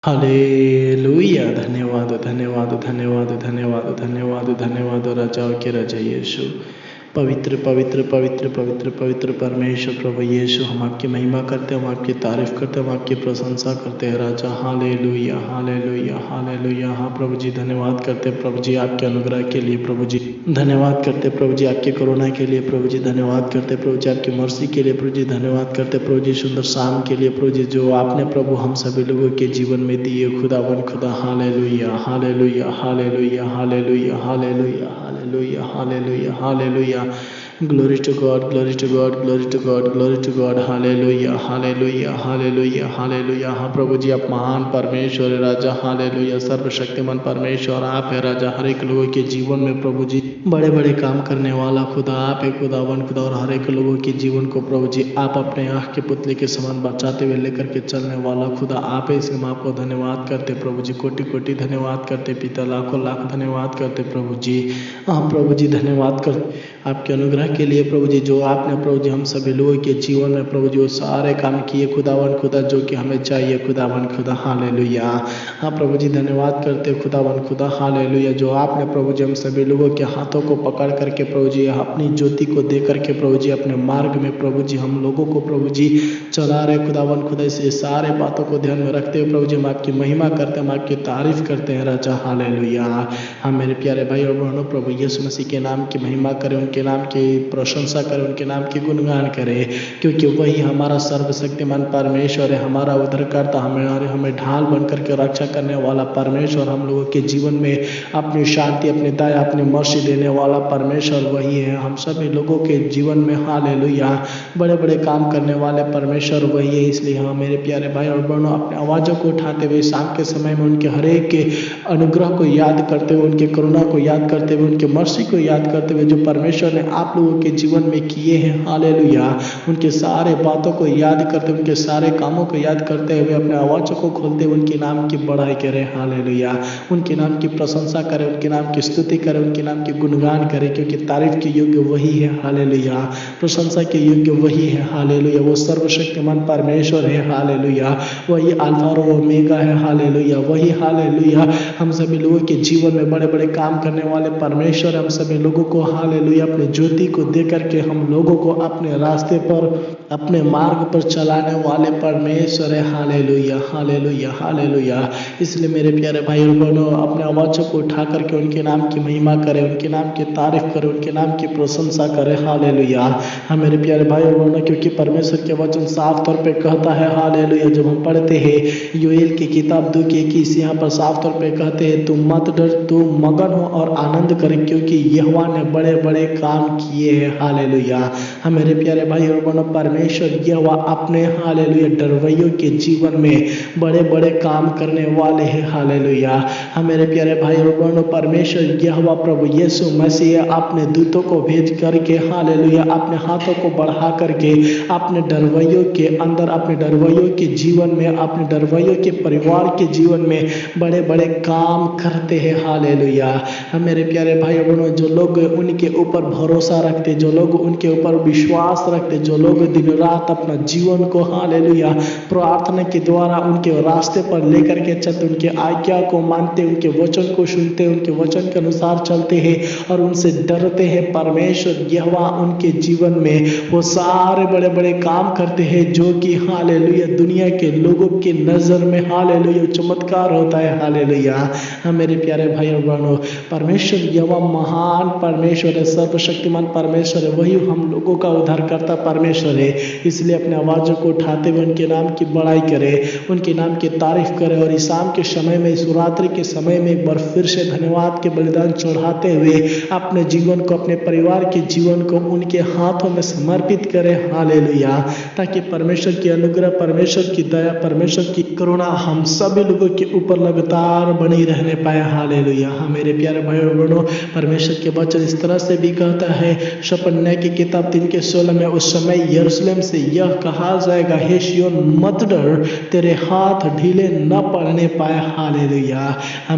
Hallelujah. धन्यवाद धन्यवाद धन्यवाद धन्यवाद धन्यवाद धन्यवाद राजाओं के राजा यीशु। पवित्र पवित्र पवित्र पवित्र पवित्र परमेश्वर प्रभु यीशु, हम आपकी महिमा करते हैं, हम आपकी तारीफ करते हैं, हम आपकी प्रशंसा करते हैं राजा। Hallelujah hallelujah hallelujah. हाँ प्रभु जी, धन्यवाद करते हैं प्रभु जी आपके अनुग्रह के लिए। प्रभु जी धन्यवाद करते हैं प्रभु जी आपके करुणा के लिए। प्रभु जी धन्यवाद करते हैं प्रभु जी आपकी मर्सी के लिए। प्रभु जी धन्यवाद करते हैं प्रभु जी सुंदर शाम के लिए। प्रभु जी जो आपने प्रभु हम सभी लोगों के जीवन में दिए खुदावन खुदा। Hallelujah hallelujah hallelujah hallelujah hallelujah hallelujah hallelujah hallelujah. Glory to God, glory to God, glory to God, glory to God. Hallelujah, hallelujah, hallelujah, hallelujah. हाँ प्रभु जी, आप महान परमेश्वर है राजा। हालेलुया, सर्वशक्तिमान परमेश्वर आप है राजा। हर एक लोगों के जीवन में प्रभु जी बड़े बड़े काम करने वाला खुदा आप है खुदावन खुदा। और हर एक लोगों के जीवन को प्रभु जी आप अपने आँख के पुतले के समान बचाते हुए लेकर के चलने वाला खुदा आप है। इसलिए हम आपको धन्यवाद करते प्रभु जी, कोटि कोटि धन्यवाद करते पिता, लाखों लाख धन्यवाद करते प्रभु जी। हाँ प्रभु जी धन्यवाद कर आपके अनुग्रह के लिए प्रभु जी, जो आपने प्रभु जी हम सभी लोगों के जीवन में प्रभु जी वो सारे काम किए खुदावन खुदा जो कि हमें चाहिए खुदावन खुदा। हालेलुया। हाँ प्रभु जी धन्यवाद करते खुदावन खुदा। हालेलुया, जो आपने प्रभु जी हम सभी लोगों के हाथों को पकड़ करके प्रभु जी अपनी ज्योति को दे करके प्रभु जी अपने मार्ग में प्रभु जी हम लोगों को प्रभु जी चला रहे खुदावन खुदा। इसे सारे बातों को ध्यान में रखते हुए प्रभु जी हम आपकी महिमा करते हैं, हम आपकी तारीफ करते हैं राजा। हालेलुया। हाँ मेरे प्यारे भाई और बहनों, प्रभु यीशु मसीह के नाम की महिमा करें, उनके नाम की प्रशंसा करें, उनके नाम की गुणगान करें, क्योंकि वही हमारा सर्वशक्तिमान परमेश्वर है, हमारा उद्धारकर्ता, हमें ढाल बन करके रक्षा करने वाला परमेश्वर, हम लोगों के जीवन में अपनी शांति, अपनी दया, अपनी मर्सी देने वाला परमेश्वर वही है हम सभी लोगों के जीवन में। हालेलुया। बड़े बड़े काम करने वाले परमेश्वर वही है। इसलिए हाँ मेरे प्यारे भाई और बहनों, अपने आवाज़ों को उठाते हुए शाम के समय में उनके हर एक के अनुग्रह को याद करते हुए, उनके करुणा को याद करते हुए, उनके मर्सी को याद करते हुए, जो परमेश्वर ने आप लोगों के जीवन में किए हैं। हालेलुया। उनके सारे बातों को याद करते, उनके सारे कामों को याद करते हुए अपने आवाज़ों को खोलते हुए उनके नाम की बड़ाई करें। हालेलुया। उनके नाम की प्रशंसा करें, उनके नाम की स्तुति करें, उनके नाम की गुणगान करें, क्योंकि तारीफ के योग्य वही है। हालेलुया। प्रशंसा के योग्य वही है। हालेलुया। वो सर्वशक्तिमान परमेश्वर है। हालेलुया। वही अल्फा और ओमेगा है। हालेलुया। वही हालेलुया हम सभी लोगों के जीवन में बड़े बड़े काम करने वाले परमेश्वर, हम सभी लोगों को हालेलुया अपने ज्योति को दे करके हम लोगों को अपने रास्ते पर, अपने मार्ग पर चलाने वाले परमेश्वर है। Hallelujah hallelujah hallelujah. इसलिए मेरे प्यारे भाई और बहनों, अपने आवाज़ों को उठा करके उनके नाम की महिमा करें, उनके नाम की तारीफ करें, उनके नाम की प्रशंसा करें। हालेलुया। हाँ मेरे प्यारे भाई और बहनों, क्योंकि परमेश्वर के वचन साफ तौर पे कहता है हालेलुया, जब हम पढ़ते हैं योएल की किताब 2:21, यहाँ पर साफ तौर पे कहते हैं, तुम मत डर, तुम मगन हो और आनंद करें, क्योंकि यहोवा ने बड़े बड़े काम किए हैं। हालेलुया। हाँ मेरे प्यारे भाई और बहनों, परमेश्वर यहोवा अपने हालेलुया डरवैयों के जीवन में बड़े बड़े काम करने वाले हैं। हालेलुया। हाँ मेरे प्यारे भाई और बहनों, परमेश्वर यहोवा प्रभु यीशु मसीह अपने दूतों को भेज करके हालेलुया अपने हाथों को बढ़ा करके अपने डरवैयों के अंदर, अपने डरवैयों के जीवन में, अपने डरवैयों के परिवार के जीवन में बड़े बड़े काम करते हैं। हालेलुया। हम मेरे प्यारे भाई बहनों, जो लोग उनके ऊपर भरोसा रखते, जो लोग उनके ऊपर विश्वास रखते, जो लोग दिन रात अपना जीवन को हालेलुया प्रार्थना के द्वारा उनके रास्ते पर लेकर के चलते, उनके आज्ञा को मानते, उनके वचन को सुनते, उनके वचन के अनुसार चलते हैं और उनसे डरते हैं, परमेश्वर यहोवा उनके जीवन में वो सारे बड़े बड़े काम करते हैं, जो कि हालेलुया दुनिया के लोगों की नज़र में हालेलुया चमत्कार होता है। हालेलुया। हाँ मेरे प्यारे भाई और बहनों, परमेश्वर यहोवा महान परमेश्वर है, सर्वशक्तिमान परमेश्वर है, वही हम लोगों का उद्धारकर्ता परमेश्वर है। इसलिए अपने आवाज़ों को उठाते हुए उनके नाम की बड़ाई करें, उनके नाम की तारीफ करें, और इस शाम के समय में, इस रात्रि के समय में एक बार फिर से धन्यवाद के बलिदान चढ़ाते हुए अपने जीवन को, अपने परिवार के जीवन को उनके हाथों में समर्पित करें। हालेलुया। ताकि परमेश्वर की अनुग्रह, परमेश्वर की दया, परमेश्वर की करुणा हम सभी लोगों के ऊपर लगातार बनी रहने पाए। हालेलुया। हाँ मेरे प्यारे भाई और बहनों, परमेश्वर के वचन इस तरह से भी कहता है शपन्य की किताब 3:16 में उस समय यरूशलेम से यह कहा जाएगा, हे सिय्योन मत डर, तेरे हाथ ढीले न पड़ने पाए। हालेलुया।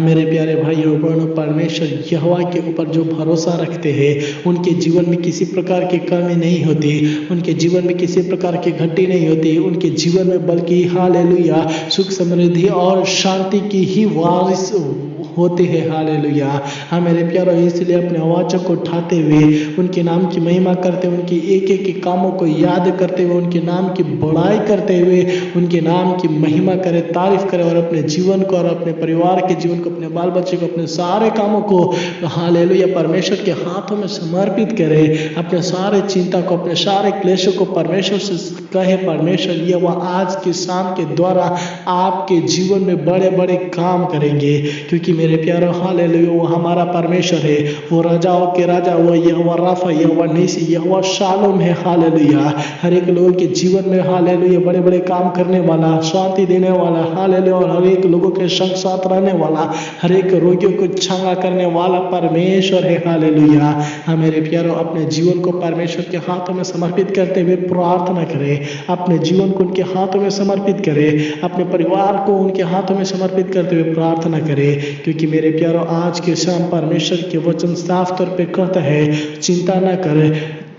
मेरे प्यारे भाइयों बहनों, परमेश्वर यहोवा के ऊपर जो भरोसा रखते हैं उनके जीवन में किसी प्रकार की कमी नहीं होती, उनके जीवन में किसी प्रकार की घटी नहीं होती, उनके जीवन में बल्कि हालेलुया सुख समृद्धि और शांति की ही वारिस होते हैं। हालेलुया। हाँ मेरे प्यारों, इसलिए अपने आवाज़ों को उठाते हुए उनके नाम की महिमा करते हुए, उनकी एक एक कामों को याद करते हुए, उनके नाम की बड़ाई करते हुए उनके नाम की महिमा करें, तारीफ करें और अपने जीवन को और अपने परिवार के जीवन को, अपने बाल बच्चे को, अपने सारे कामों को हालेलुया परमेश्वर के हाथों में समर्पित करें। अपने सारे चिंता को, अपने सारे क्लेशों को परमेश्वर से कहे, परमेश्वर ये वह आज के शाम के द्वारा आपके जीवन में बड़े बड़े काम करेंगे, क्योंकि मेरे प्यारों हालेलुया वो हमारा परमेश्वर है, वो राजाओं के राजा, वो यहोवा राफा, यहोवा नीसी, यहोवा शालोम है। हालेलुया। हर एक लोगों के जीवन में हालेलुया बड़े बड़े काम करने वाला, शांति देने वाला, हालेलुया, और हर एक लोगों के संग साथ रहने वाला, हर एक रोगियों को चंगा करने वाला परमेश्वर है। हालेलुया। हाँ मेरे प्यारों, अपने जीवन को परमेश्वर के हाथों में समर्पित करते हुए प्रार्थना करें, अपने जीवन को उनके हाथों में समर्पित करें, अपने परिवार को उनके हाथों में समर्पित करते हुए प्रार्थना करें, क्योंकि मेरे प्यारों आज के शाम परमेश्वर के वचन साफ तौर पे कहता है, चिंता न कर,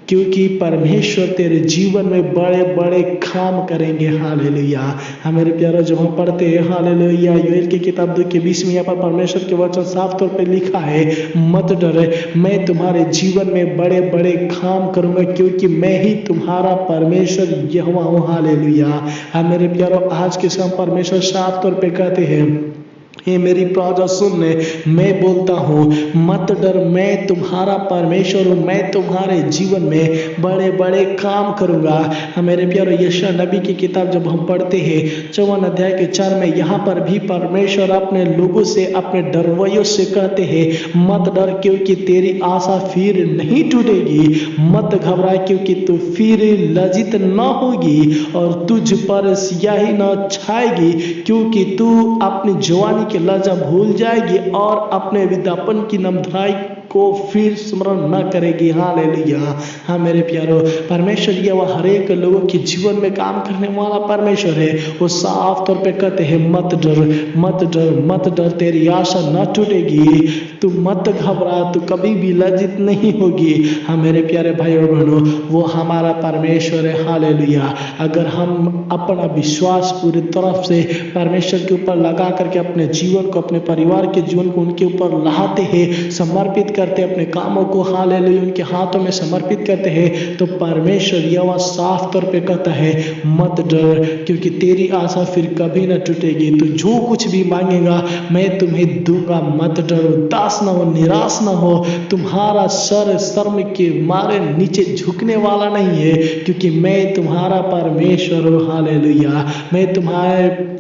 क्योंकि परमेश्वर तेरे जीवन में बड़े बड़े काम करेंगे। हालेलुया। हाँ मेरे प्यारों, जब हम पढ़ते हैं हालेलुया योएल की किताब 2:20 में यहाँ पर परमेश्वर के वचन साफ तौर पे लिखा है, मत डरे, मैं तुम्हारे जीवन में बड़े बड़े काम करूँगा, क्योंकि मैं ही तुम्हारा परमेश्वर यहोवा हूँ। हालेलुया। हाँ मेरे प्यारों, आज के शाम परमेश्वर साफ तौर पे कहते हैं, हे मेरी प्रजा सुन ले, मैं बोलता हूँ मत डर, मैं तुम्हारा परमेश्वर हूँ, मैं तुम्हारे जीवन में बड़े बड़े काम करूँगा। मेरे प्यारे यशायाह नबी की किताब जब हम पढ़ते हैं 54 अध्याय के 4 में, यहाँ पर भी परमेश्वर अपने लोगों से, अपने डरवैयों से कहते हैं, मत डर, क्योंकि तेरी आशा फिर नहीं टूटेगी, मत घबरा, क्योंकि तू फिर लज्जित न होगी और तुझ पर स्याही न छाएगी, क्योंकि तू अपनी जवानी की लज्जा भूल जाएगी और अपने विज्ञापन की नमधराई को फिर स्मरण न करेगी। हालेलुया। हाँ मेरे प्यारों, परमेश्वर ये वह हर एक लोगों के जीवन में काम करने वाला परमेश्वर है। वो साफ तौर पे कहते हैं, मत डर, मत डर, मत डर, तेरी आशा न टूटेगी, तू मत घबरा, तू कभी भी लज्जित नहीं होगी। हाँ मेरे प्यारे भाई और बहनों, वो हमारा परमेश्वर है। हालेलुया। अगर हम अपना विश्वास पूरी तरफ से परमेश्वर के ऊपर लगा करके अपने जीवन को, अपने परिवार के जीवन को उनके ऊपर लाते हैं, समर्पित करते हैं, अपने कामों को हालेलुया उनके हाथों में समर्पित करते हैं, तो परमेश्वर यहोवा साफ तौर पे कहता है, मत डर, क्योंकि तेरी आशा फिर कभी न टूटेगी, तू जो कुछ भी मांगेगा मैं तुम्हें दूंगा, मत डरो, उदास न हो, निराश न हो, तुम्हारा सर शर्म के मारे नीचे झुकने वाला नहीं है, क्योंकि मैं तुम्हारा परमेश्वर हूँ। हालेलुया। मैं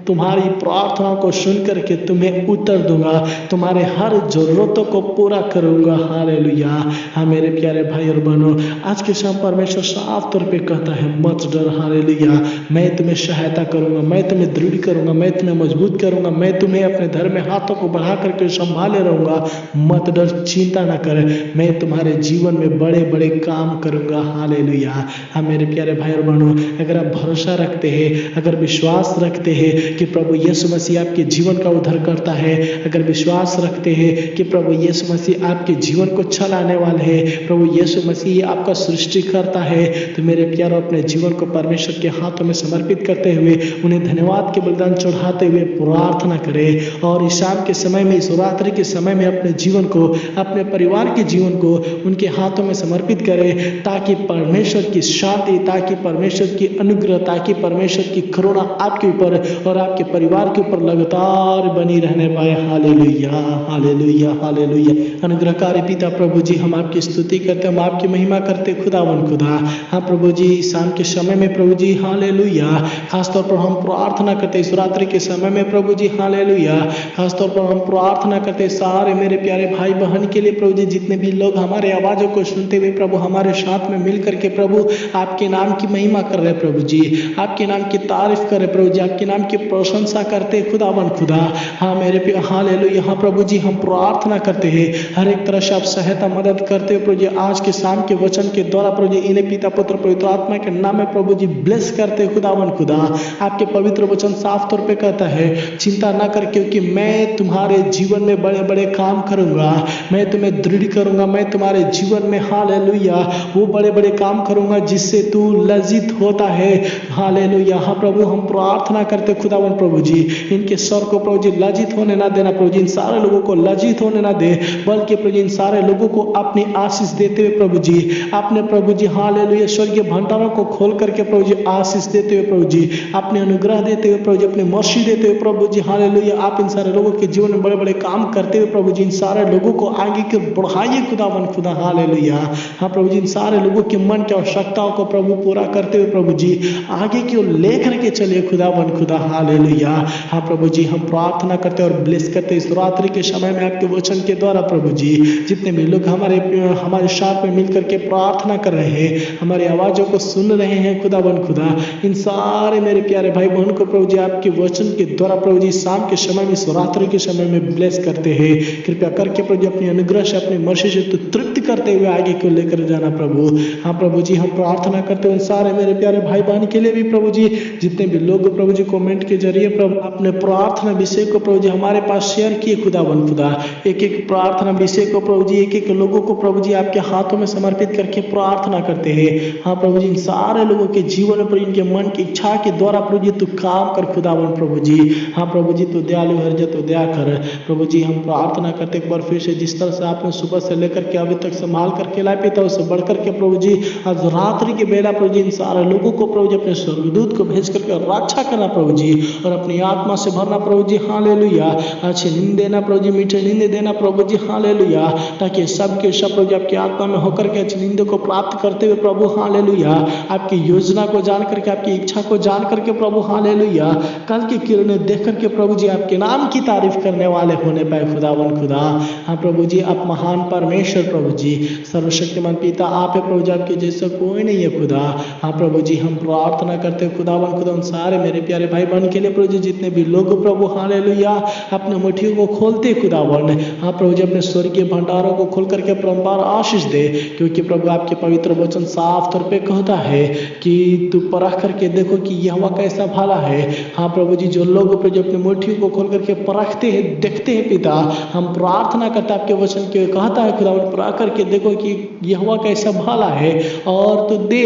तुम्हारी प्रार्थना को सुन करके तुम्हें उत्तर दूंगा, तुम्हारे हर जरूरतों को पूरा करूंगा। हालेलुया। हाँ मेरे प्यारे भाई और बहनों, आज के शाम परमेश्वर साफ तौर पे कहता है, मत डर। हालेलुया। मैं तुम्हें सहायता करूंगा, मैं तुम्हें दृढ़ करूंगा, मैं तुम्हें मजबूत करूंगा, मैं तुम्हें अपने धर्म में हाथों को बढ़ा करके संभाले रहूंगा, मत डर, चिंता ना कर, मैं तुम्हारे जीवन में बड़े बड़े काम करूंगा। हालेलुया। हाँ मेरे प्यारे भाई और बहनों, अगर आप भरोसा रखते हैं, अगर विश्वास रखते हैं कि प्रभु यीशु मसीह आपके जीवन का उद्धार करता है, अगर विश्वास रखते हैं कि प्रभु यीशु मसीह आपके जीवन को चलाने वाले हैं, प्रभु यीशु मसीह आपका सृष्टि करता है, तो मेरे प्यारों अपने जीवन को परमेश्वर के हाथों में समर्पित करते हुए, उन्हें धन्यवाद के बलिदान चढ़ाते हुए प्रार्थना करें, और इस शाम के समय में, इस रात्रि के समय में अपने जीवन को, अपने परिवार के जीवन को उनके हाथों में समर्पित करें, ताकि परमेश्वर की शांति, ताकि परमेश्वर की अनुग्रह, ताकि परमेश्वर की करुणा आपके ऊपर और आपके परिवार के ऊपर लगातार बनी रहने पाए। Hallelujah, hallelujah, hallelujah. अनुग्रहकारी पिता प्रभु जी, हम आपकी स्तुति करते, हम आपकी महिमा करते खुदावन खुदा। हाँ प्रभु जी, शाम के समय में प्रभु जी हालेलुया, खासतौर पर हम प्रार्थना करते इस रात्रि के समय में प्रभु जी हालेलुया, खासतौर पर हम प्रार्थना करते सारे मेरे प्यारे भाई बहन के लिए प्रभु जी, जितने भी लोग हमारे आवाज़ों को सुनते हुए प्रभु हमारे साथ में मिल करके प्रभु आपके नाम की महिमा कर रहे प्रभु जी, आपके नाम की तारीफ कर रहे प्रभु जी, आपके नाम की प्रशंसा करते खुदावन खुदा। हाँ मेरे हालेलुया। हाँ प्रभु जी, हम प्रार्थना करते हैं हर एक तरह तरह से आप सहायता मदद करते हो प्रभु जी। आज के शाम के वचन के द्वारा प्रभु जी इन्हें पिता पुत्र पवित्र आत्मा के नाम में प्रभु जी ब्लेस करते हो खुदावन खुदा। आपके पवित्र वचन साफ तौर पे कहता है चिंता ना कर, क्योंकि मैं तुम्हारे जीवन में बड़े बड़े काम करूंगा, मैं तुम्हें दृढ़ करूंगा, मैं तुम्हारे जीवन में हालेलुया वो बड़े बड़े काम करूंगा जिससे तू लज्जित होता है। हालेलुया। हाँ प्रभु, हम प्रार्थना करते खुदावन प्रभु जी इनके स्वर को प्रभु जी लज्जित होने ना देना प्रभु जी, इन सारे लोगों को लज्जित होने ना दे, बल्कि प्रभु जी इन सारे लोगों को अपनी आशीष देते हुए प्रभु जी अपने प्रभु जी हालेलुया स्वर्गीय भंडारों को खोल करके प्रभु जी आशीष देते हुए प्रभु जी अपने अनुग्रह देते हुए प्रभु जी अपने मर्सी देते हुए प्रभु जी हालेलुया आप इन सारे लोगों के जीवन में बड़े बड़े काम करते हुए प्रभु जी इन सारे लोगों को आगे के बढ़ाइए खुदावन खुदा। हालेलुया। हाँ प्रभु जी इन सारे लोगों के मन की आवश्यकताओं को प्रभु पूरा करते हुए प्रभु जी आगे की ओर लेकर के चलिए खुदावन खुदा। हालेलुया। हाँ प्रभु जी हम प्रार्थना करते और ब्लेस करते इस रात्रि के समय में आपके वचन के द्वारा प्रभु जी जितने भी लोग हमारे साथ में मिलकर के प्रार्थना कर रहे हैं, हमारी आवाज़ों को सुन रहे हैं खुदावन खुदा, इन सारे मेरे प्यारे भाई बहन को प्रभु जी आपके वचन के द्वारा प्रभु जी शाम के समय में इस रात्रि के समय में ब्लेस करते हैं। कृपया करके प्रभु जी अपनी अनुग्रह से अपनी मर्जी से तो तृप्त करते हुए आगे को लेकर जाना प्रभु। हाँ प्रभु जी हम प्रार्थना करते हैं उन सारे मेरे प्यारे भाई बहन के लिए भी प्रभु जी, जितने भी लोग प्रभु जी कमेंट के जरिए प्रभु अपने प्रार्थना विषय को प्रभु जी हमारे पास शेयर किए खुदावन खुदा, एक एक प्रार्थना विषय को प्रभु जी एक एक लोगों को प्रभु जी आपके हाथों में समर्पित करके प्रार्थना करते हैं। हाँ प्रभु जी इन सारे लोगों के जीवन में प्रभु इनके मन की इच्छा के द्वारा प्रभु जी तू काम कर खुदावन प्रभु जी। हाँ प्रभु जी तू दयालु हर जो तू दया कर प्रभु जी। हम प्रार्थना करते एक बार फिर से जिस तरह से आपने सुबह से लेकर के अभी तक संभाल करके लाए पिता उससे बढ़कर के प्रभु जी आज रात्रि के बेला प्रभु जी इन सारे लोगों को प्रभु जी अपने स्वर्गदूत को भेज करके रक्षा करना प्रभु जी और अपनी आत्मा से भरना प्रभु जी। हालेलुया। अच्छी नींद देना प्रभु जी, मीठे नींद देना प्रभु जी। हालेलुया। ताकि सबके सब प्रभु जी आपकी आत्मा में होकर के अच्छी नींद को प्राप्त करते हुए प्रभु हालेलुया आपकी योजना को जान करके आपकी इच्छा को जान करके प्रभु हालेलुया कल की किरणें देख करके प्रभु जी आपके नाम की तारीफ करने वाले होने पाए खुदावन खुदा। हाँ प्रभु जी आप महान परमेश्वर प्रभु जी सर्वशक्तिमान पिता आप है प्रभु जी, आपके जैसा कोई नहीं है खुदा। हाँ प्रभु जी हम प्रार्थना करते हैं खुदावन खुदा उन सारे मेरे प्यारे भाई बहन के लिए प्रभु जी जितने भी लोग प्रभु हालेलुया अपने मुट्ठियों को खोलते खुदावन। हाँ प्रभु जी अपने स्वर्गीय भंडारों को खोल करके परम्पार आशीष दे, क्योंकि प्रभु आपके पवित्र वचन साफ तौर पे कहता है कि तू परख करके देखो कि यहोवा कैसा भला है। हाँ प्रभु जी जो लोग प्रभु जी अपनी मुट्ठियों को खोल करके परखते हैं देखते हैं पिता, हम प्रार्थना करते आपके वचन के कहता है खुदावन परख करके देखो कि यहोवा कैसा भला है और तो दे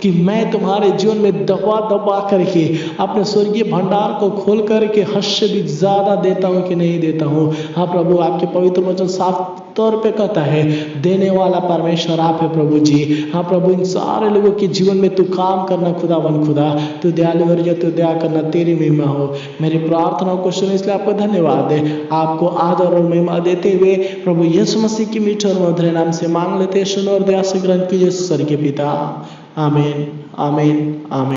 कि मैं तुम्हारे जीवन में दबा दबा करके अपने स्वर्गीय भंडार को खोल करके हद से भी ज्यादा देता हूँ कि नहीं देता हूँ। हाँ प्रभु आपके पवित्र वचन साफ तौर पे कहता है देने वाला परमेश्वर आप है प्रभु जी। हाँ प्रभु इन सारे लोगों के जीवन में तू काम करना खुदावन खुदा, तू दयालु और तू दया करना, तेरी महिमा हो। मेरी प्रार्थनाओं को सुने इसलिए आपको धन्यवाद है। आपको आदर और महिमा देते हुए प्रभु यीशु मसीह की मीठे और मधुर नाम से मांग लेते, सुनो और दया से ग्रहण कीजिए स्वर्गीय पिता। आमीन आमीन आमीन।